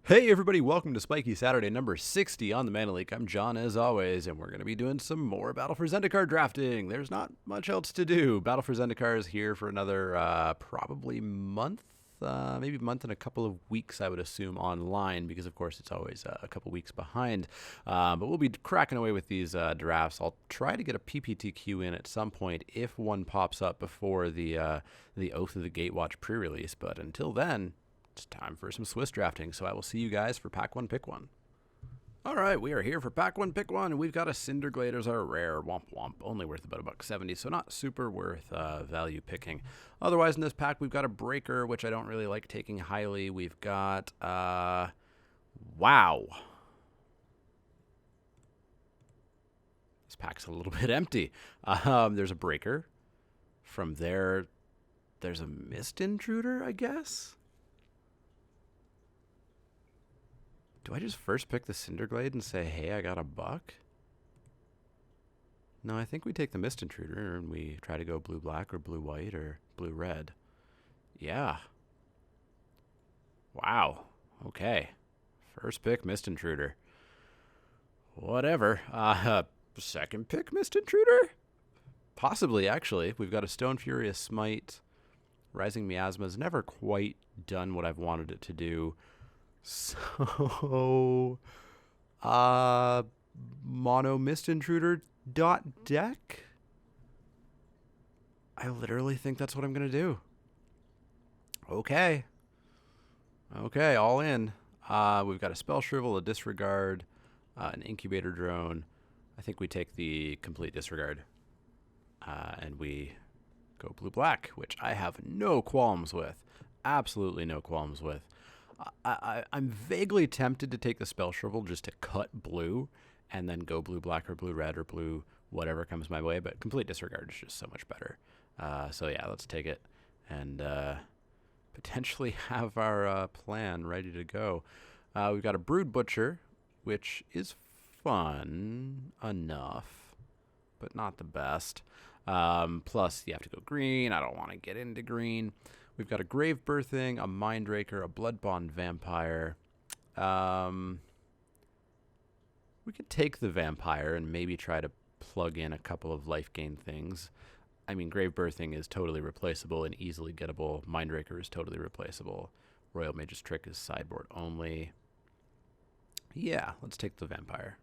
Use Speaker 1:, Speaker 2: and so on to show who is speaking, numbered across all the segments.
Speaker 1: Hey everybody, welcome to Spikey Saturday number 60 on the Mana Leek. I'm John as always, and we're going to be doing some more Battle for Zendikar drafting. There's not much else to do. Battle for Zendikar is here for another probably month, maybe a month and a couple of weeks, I would assume, online, because of course it's always a couple weeks behind. But we'll be cracking away with these drafts. I'll try to get a PPTQ in at some point if one pops up before the Oath of the Gatewatch pre-release, but until then, it's time for some Swiss drafting, so I will see you guys for Pack 1, Pick 1. All right, we are here for Pack 1, Pick 1, and we've got a Cinderglade as our rare. Womp womp, only worth about $1.70, so not super worth value picking. Otherwise, in this pack, we've got a Breaker, which I don't really like taking highly. We've got, wow. This pack's a little bit empty. There's a Breaker. From there, there's a Mist Intruder, I guess? Do I just first pick the Cinderglade and say, hey, I got $1? No, I think we take the Mist Intruder and we try to go blue-black or blue-white or blue-red. Yeah. Wow. Okay. First pick, Mist Intruder. Whatever. Second pick, Mist Intruder? Possibly, actually. We've got a Stone Furious Smite. Rising Miasma's never quite done what I've wanted it to do. So, mono Mist Intruder deck? I literally think that's what I'm going to do. Okay, all in. We've got a Spell Shrivel, a Disregard, an Incubator Drone. I think we take the complete Disregard, and we go blue-black, which I have no qualms with. Absolutely no qualms with. I'm vaguely tempted to take the Spell Shrivel just to cut blue and then go blue-black or blue-red or blue whatever comes my way, but complete Disregard is just so much better. So yeah, let's take it and potentially have our plan ready to go. We've got a Brood Butcher, which is fun enough, but not the best. Plus, you have to go green. I don't want to get into green. We've got a Grave Birthing, a Mindraker, a Bloodbond Vampire. We could take the Vampire and maybe try to plug in a couple of life gain things. I mean, Grave Birthing is totally replaceable and easily gettable. Mindraker is totally replaceable. Royal Mage's Trick is sideboard only. Yeah, let's take the Vampire.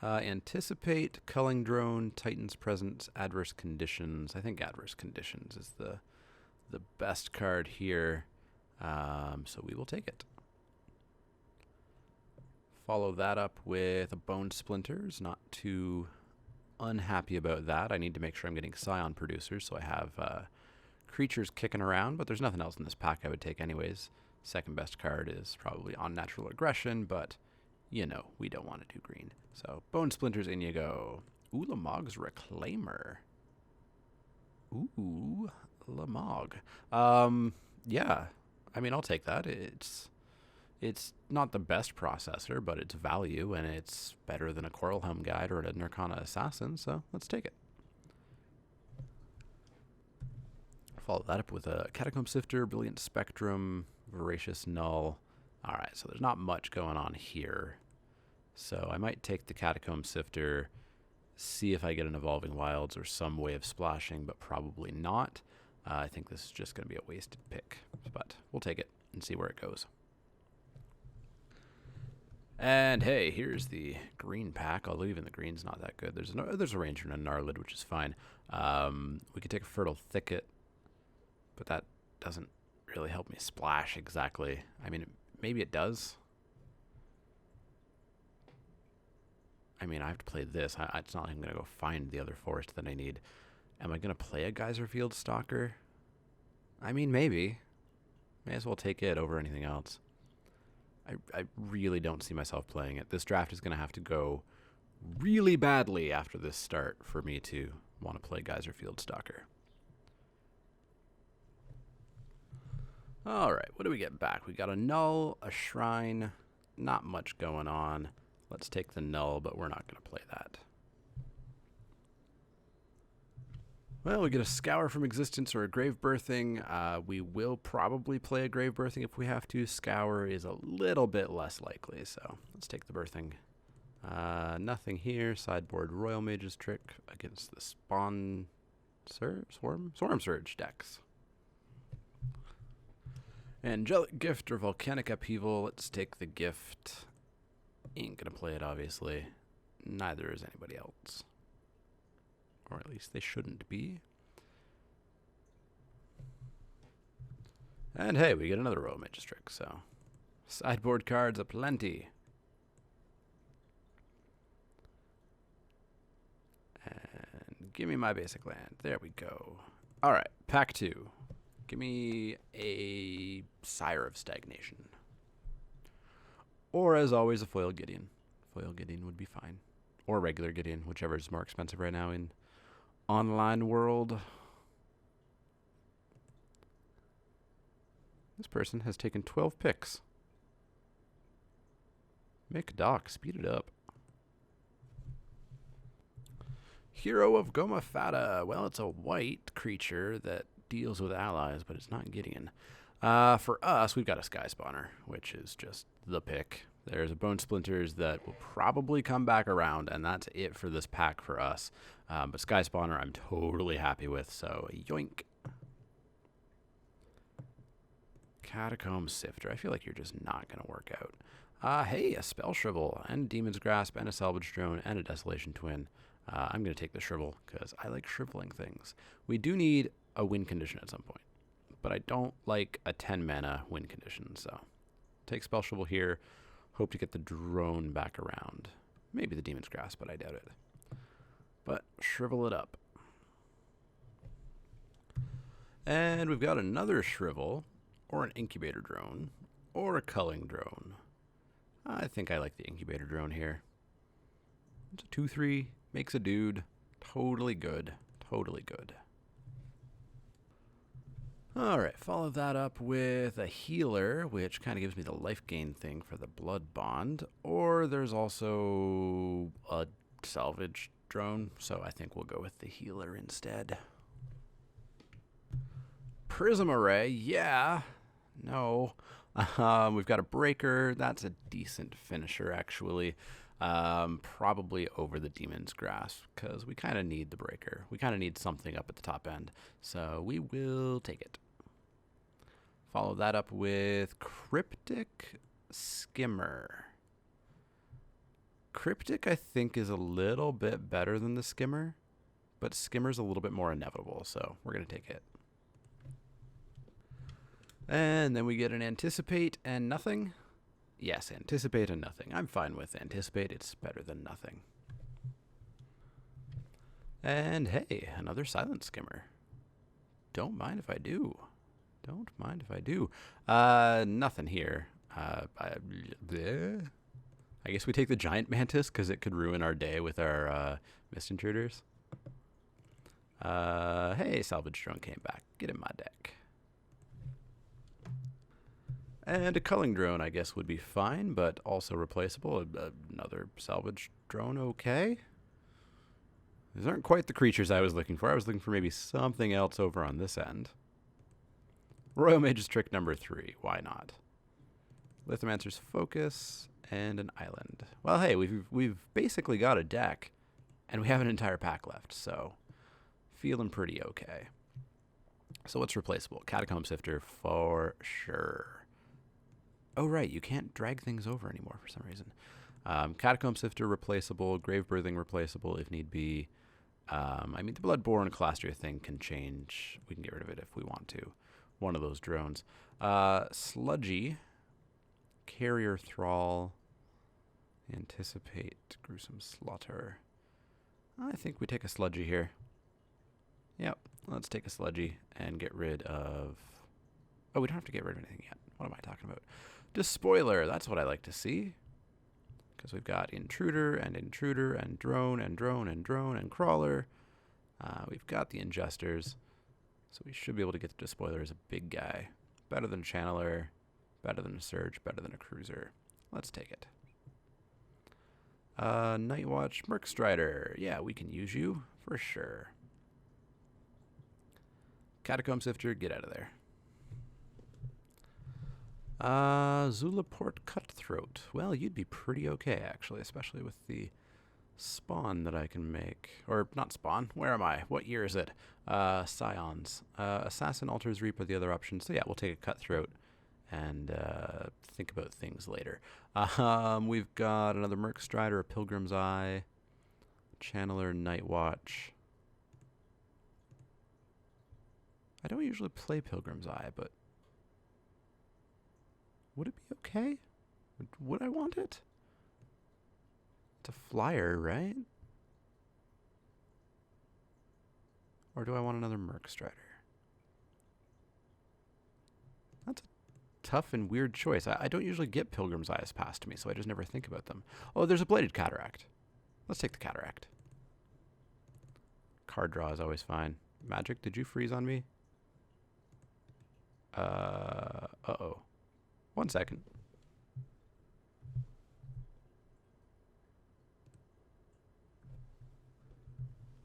Speaker 1: Anticipate, Culling Drone, Titan's Presence, Adverse Conditions. I think Adverse Conditions is the best card here, so we will take it. Follow that up with a Bone Splinters. Not too unhappy about that. I need to make sure I'm getting Scion producers, so I have creatures kicking around, but there's nothing else in this pack I would take anyways. Second best card is probably Unnatural Aggression, but you know, we don't want to do green. So Bone Splinters, in you go. Ulamog's Reclaimer. Ooh, Lamog. Yeah, I mean, I'll take that. It's not the best processor, but it's value, and it's better than a Coralhelm Guide or a Nirkana Assassin, so let's take it. Follow that up with a Catacomb Sifter, Brilliant Spectrum, Voracious Null. All right, so there's not much going on here. So I might take the Catacomb Sifter, see if I get an Evolving Wilds or some way of splashing, but probably not. I think this is just going to be a wasted pick, but we'll take it and see where it goes. And hey, here's the green pack, although even the green's not that good. There's a Ranger and a Gnarlid, which is fine. We could take a Fertile Thicket, but that doesn't really help me splash exactly. I mean, maybe it does. I mean, I have to play this. It's not like I'm going to go find the other forest that I need. Am I going to play a Geyserfield Stalker? I mean, maybe. May as well take it over anything else. I really don't see myself playing it. This draft is going to have to go really badly after this start for me to want to play Geyserfield Stalker. All right, what do we get back? We got a Null, a Shrine, not much going on. Let's take the Null, but we're not going to play that. Well, we get a Scour from Existence or a Grave Birthing. We will probably play a Grave Birthing if we have to. Scour is a little bit less likely, so let's take the Birthing. Nothing here. Sideboard Royal Mage's Trick against the Swarm Surge decks. Angelic Gift or Volcanic Upheaval. Let's take the gift. Ain't gonna play it, obviously. Neither is anybody else. Or at least they shouldn't be. And hey, we get another Royal Mage's Trick, so sideboard cards aplenty. And give me my basic land. There we go. Alright, pack 2. Give me a Sire of Stagnation. Or, as always, a Foil Gideon. Foil Gideon would be fine. Or regular Gideon, whichever is more expensive right now in online world. This person has taken 12 picks. Make Doc, speed it up. Hero of Goma Fata. Well, it's a white creature that deals with allies, but it's not Gideon. For us, we've got a Sky Spawner, which is just the pick. There's a Bone Splinters that will probably come back around, and that's it for this pack for us. But Sky Spawner I'm totally happy with, so yoink. Catacomb Sifter. I feel like you're just not going to work out. Hey, a Spell Shrivel, and Demon's Grasp, and a Salvage Drone, and a Desolation Twin. I'm going to take the Shrivel, because I like shriveling things. We do need a win condition at some point, but I don't like a 10 mana win condition, so take Spell Shrivel here. Hope to get the drone back around. Maybe the Demon's Grasp, but I doubt it. But shrivel it up. And we've got another Shrivel, or an Incubator Drone, or a Culling Drone. I think I like the Incubator Drone here. It's a 2/3, makes a dude. Totally good. Totally good. Alright, follow that up with a healer, which kind of gives me the life gain thing for the Blood Bond. Or there's also a salvage drone, so I think we'll go with the healer instead. Prism Array, yeah. No. We've got a Breaker. That's a decent finisher, actually. Probably over the Demon's Grasp, because we kind of need the Breaker. We kind of need something up at the top end, so we will take it. Follow that up with Cryptic Skimmer. Cryptic, I think, is a little bit better than the Skimmer, but Skimmer's a little bit more inevitable, so we're going to take it. And then we get an Anticipate and nothing. Yes, Anticipate and nothing. I'm fine with Anticipate. It's better than nothing. And hey, another Silent Skimmer. Don't mind if I do. Don't mind if I do. Nothing here. I guess we take the Giant Mantis because it could ruin our day with our Mist Intruders. Hey, Salvage Drone came back. Get in my deck. And a Culling Drone, I guess, would be fine, but also replaceable. Another Salvage Drone, okay. These aren't quite the creatures I was looking for. I was looking for maybe something else over on this end. Royal Mage's Trick number 3. Why not? Lithomancer's Focus and an island. Well, hey, we've basically got a deck, and we have an entire pack left, so feeling pretty okay. So what's replaceable? Catacomb Sifter for sure. Oh, right, you can't drag things over anymore for some reason. Catacomb Sifter replaceable, Grave Birthing replaceable if need be. I mean, the Bloodborne Calastrier thing can change. We can get rid of it if we want to. One of those drones. Sludgy, Carrier Thrall, Anticipate, Gruesome Slaughter. I think we take a Sludgy here. Yep, let's take a Sludgy and get rid of... Oh, we don't have to get rid of anything yet. What am I talking about? Despoiler, that's what I like to see. Because we've got Intruder and Intruder and Drone and Drone and Drone and Crawler. We've got the Ingesters. So we should be able to get the Despoiler as a big guy. Better than a Channeler, better than a Surge, better than a Cruiser. Let's take it. Nightwatch, Mercstrider. Yeah, we can use you for sure. Catacomb Sifter, get out of there. Zulaport Cutthroat. Well, you'd be pretty okay, actually, especially with the spawn that I can make. Or, not spawn. Where am I? What year is it? Scions. Assassin, Altars, Reap are the other options. So yeah, we'll take a Cutthroat and think about things later. We've got another Merc Strider, a Pilgrim's Eye, Channeler, Night Watch. I don't usually play Pilgrim's Eye, but would it be okay? Would I want it? It's a flyer, right? Or do I want another Merc Strider? That's a tough and weird choice. I don't usually get Pilgrim's Eyes passed to me, so I just never think about them. Oh, there's a Bladed Cataract. Let's take the Cataract. Card draw is always fine. Magic, did you freeze on me? Uh-oh. 1 second.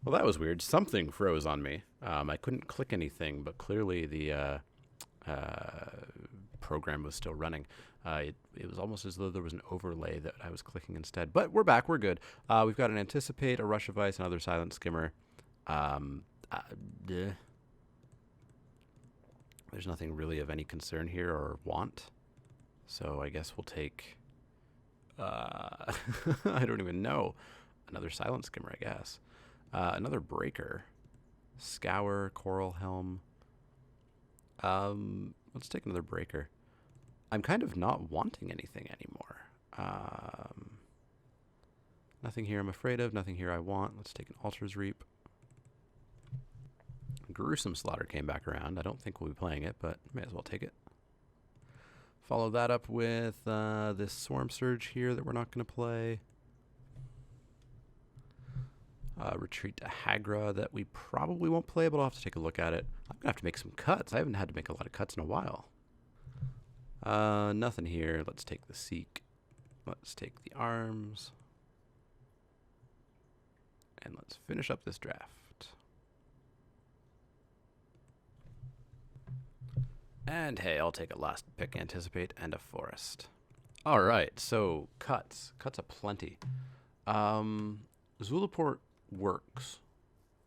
Speaker 1: Well, that was weird. Something froze on me. I couldn't click anything, but clearly the program was still running. It was almost as though there was an overlay that I was clicking instead. But we're back. We're good. We've got an Anticipate, a Rush of Ice, another Silent Skimmer. There's nothing really of any concern here or want. So I guess we'll take... I don't even know. Another Silent Skimmer, I guess. Another Breaker. Scour, Coral Helm. Let's take another Breaker. I'm kind of not wanting anything anymore. Nothing here I'm afraid of. Nothing here I want. Let's take an Altars Reap. Gruesome Slaughter came back around. I don't think we'll be playing it, but may as well take it. Follow that up with this Swarm Surge here that we're not going to play. Retreat to Hagra that we probably won't play, but I'll have to take a look at it. I'm going to have to make some cuts. I haven't had to make a lot of cuts in a while. Nothing here. Let's take the Seek. Let's take the Arms. And let's finish up this draft. And hey, I'll take a last pick, Anticipate, and a Forest. All right, so cuts. Cuts aplenty. Zulaport works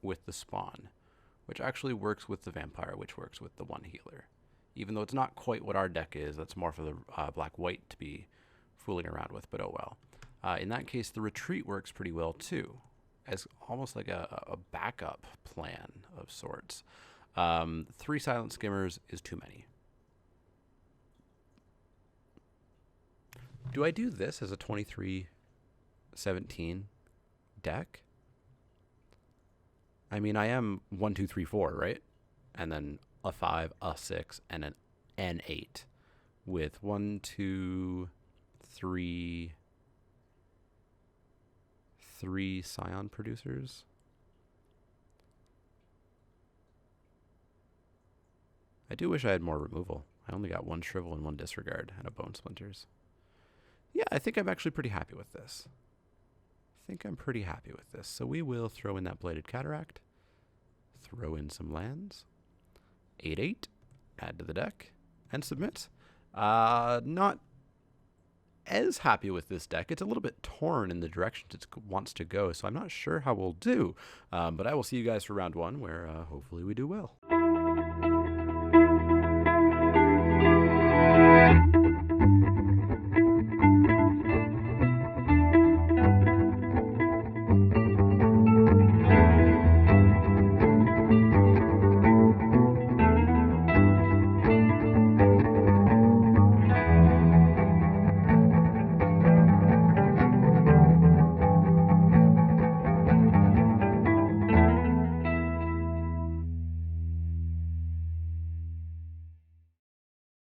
Speaker 1: with the Spawn, which actually works with the Vampire, which works with the 1 healer. Even though it's not quite what our deck is, that's more for the black-white to be fooling around with, but oh well. In that case, the Retreat works pretty well too, as almost like a backup plan of sorts. 3 Silent Skimmers is too many. Do I do this as a 23-17 deck? I mean, I am 1, 2, 3, 4, right? And then a 5, a 6, and an N8 with 1, 2, 3 Scion producers. I do wish I had more removal. I only got 1 Shrivel and 1 Disregard and a Bone Splinters. Yeah, I think I'm actually pretty happy with this. So we will throw in that Bladed Cataract. Throw in some lands. 8/8. Add to the deck. And submit. Not as happy with this deck. It's a little bit torn in the direction it wants to go, so I'm not sure how we'll do. But I will see you guys for round 1, where hopefully we do well.